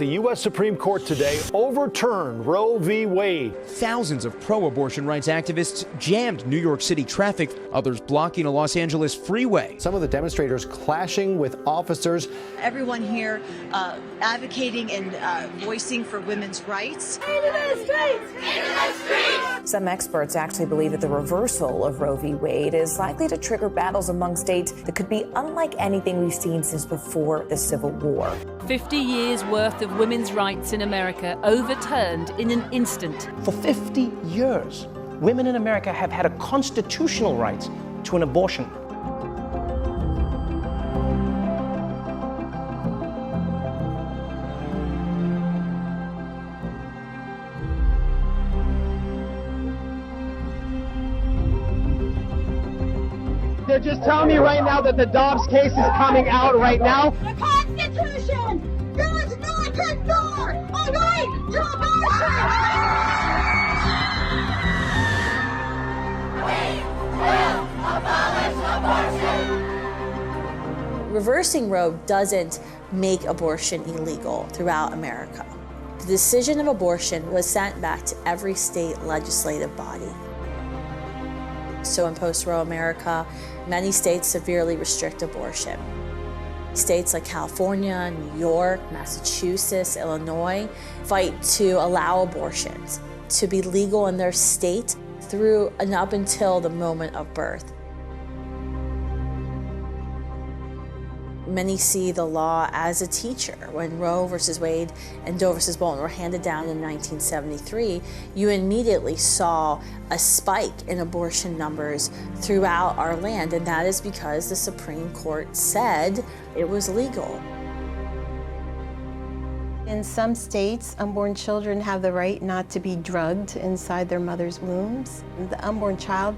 the U.S. Supreme Court today overturned Roe v. Wade. Thousands of pro-abortion rights activists jammed New York City traffic, others blocking a Los Angeles freeway. Some of the demonstrators clashing with officers. Everyone here advocating and voicing for women's rights. Some experts actually believe that the reversal of Roe v. Wade is likely to trigger battles among states that could be unlike anything we've seen since before the Civil War. 50 years worth of women's rights in America overturned in an instant. For 50 years, women in America have had a constitutional right to an abortion. They're just telling me right now that the Dobbs case is coming out right now. The Constitution does not ignore a right to abortion! We will abolish abortion! Reversing Roe doesn't make abortion illegal throughout America. The decision of abortion was sent back to every state legislative body. So in post-Roe America, many states severely restrict abortion. States like California, New York, Massachusetts, Illinois fight to allow abortions to be legal in their state through and up until the moment of birth. Many see the law as a teacher. When Roe versus Wade and Doe versus Bolton were handed down in 1973, you immediately saw a spike in abortion numbers throughout our land, and that is because the Supreme Court said it was legal. In some states, unborn children have the right not to be drugged inside their mother's wombs. The unborn child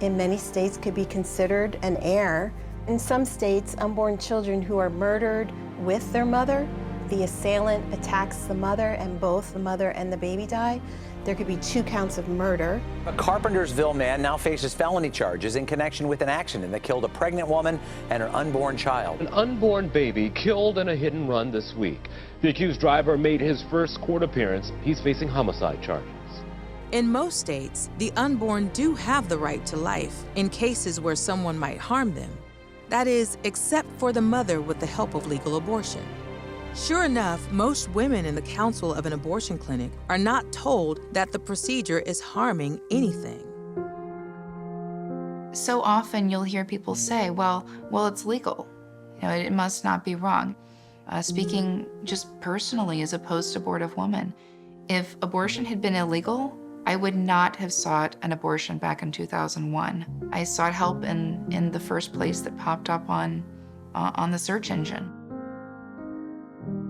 in many states could be considered an heir. In some states, unborn children who are murdered with their mother, the assailant attacks the mother and both the mother and the baby die. There could be 2 counts of murder. A Carpentersville man now faces felony charges in connection with an accident that killed a pregnant woman and her unborn child. An unborn baby killed in a hit and run this week. The accused driver made his first court appearance. He's facing homicide charges. In most states, the unborn do have the right to life in cases where someone might harm them. That is, except for the mother with the help of legal abortion. Sure enough, most women in the counsel of an abortion clinic are not told that the procedure is harming anything. So often you'll hear people say, well, it's legal. You know, it must not be wrong. Speaking just personally as a post-abortive woman, if abortion had been illegal, I would not have sought an abortion back in 2001. I sought help in the first place that popped up on the search engine.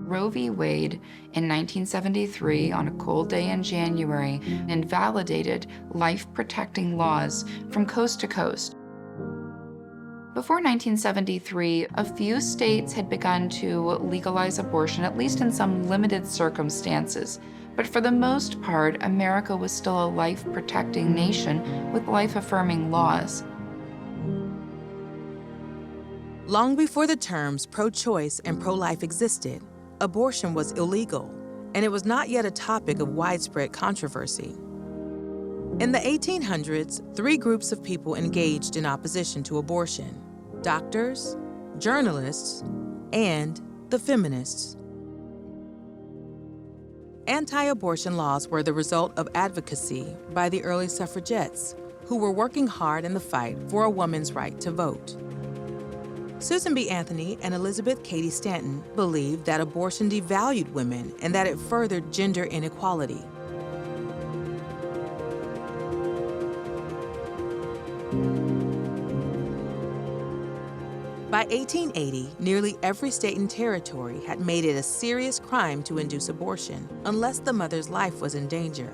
Roe v. Wade in 1973, on a cold day in January, invalidated life-protecting laws from coast to coast. Before 1973, a few states had begun to legalize abortion, at least in some limited circumstances. But for the most part, America was still a life-protecting nation with life-affirming laws. Long before the terms pro-choice and pro-life existed, abortion was illegal, and it was not yet a topic of widespread controversy. In the 1800s, 3 groups of people engaged in opposition to abortion: doctors, journalists, and the feminists. Anti-abortion laws were the result of advocacy by the early suffragettes, who were working hard in the fight for a woman's right to vote. Susan B. Anthony and Elizabeth Cady Stanton believed that abortion devalued women and that it furthered gender inequality. By 1880, nearly every state and territory had made it a serious crime to induce abortion, unless the mother's life was in danger.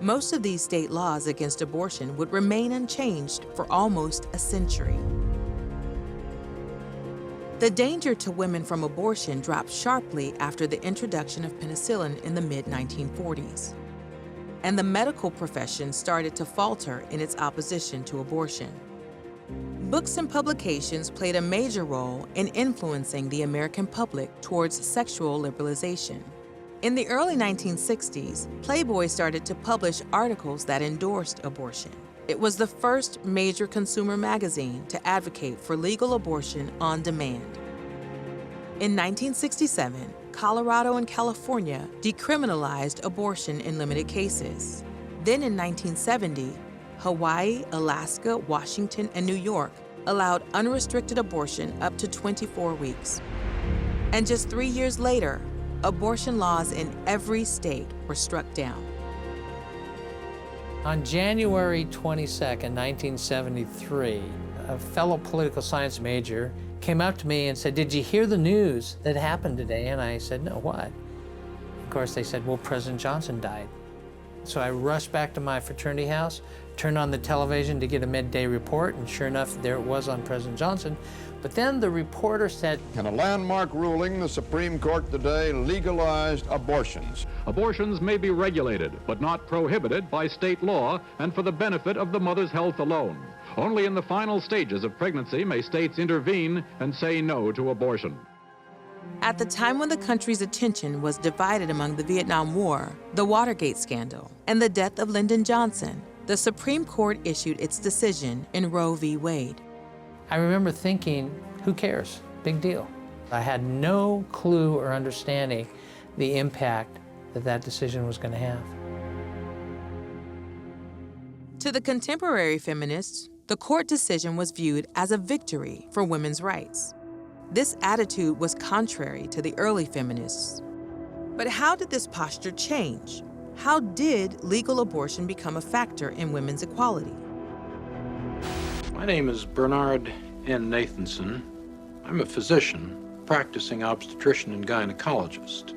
Most of these state laws against abortion would remain unchanged for almost a century. The danger to women from abortion dropped sharply after the introduction of penicillin in the mid-1940s. And the medical profession started to falter in its opposition to abortion. Books and publications played a major role in influencing the American public towards sexual liberalization. In the early 1960s, Playboy started to publish articles that endorsed abortion. It was the first major consumer magazine to advocate for legal abortion on demand. In 1967, Colorado and California decriminalized abortion in limited cases. Then in 1970, Hawaii, Alaska, Washington, and New York allowed unrestricted abortion up to 24 weeks. And just 3 years later, abortion laws in every state were struck down. On January 22nd, 1973, a fellow political science major came up to me and said, "Did you hear the news that happened today?" And I said, "No, what?" Of course, they said, "Well, President Johnson died." So I rushed back to my fraternity house, turned on the television to get a midday report, and sure enough, there it was on President Johnson. But then the reporter said, "In a landmark ruling, the Supreme Court today legalized abortions. Abortions may be regulated, but not prohibited by state law and for the benefit of the mother's health alone. Only in the final stages of pregnancy may states intervene and say no to abortion." At the time when the country's attention was divided among the Vietnam War, the Watergate scandal, and the death of Lyndon Johnson, the Supreme Court issued its decision in Roe v. Wade. I remember thinking, who cares? Big deal. I had no clue or understanding the impact that that decision was going to have. To the contemporary feminists, the court decision was viewed as a victory for women's rights. This attitude was contrary to the early feminists. But how did this posture change? How did legal abortion become a factor in women's equality? My name is Bernard N. Nathanson. I'm a physician, practicing obstetrician and gynecologist.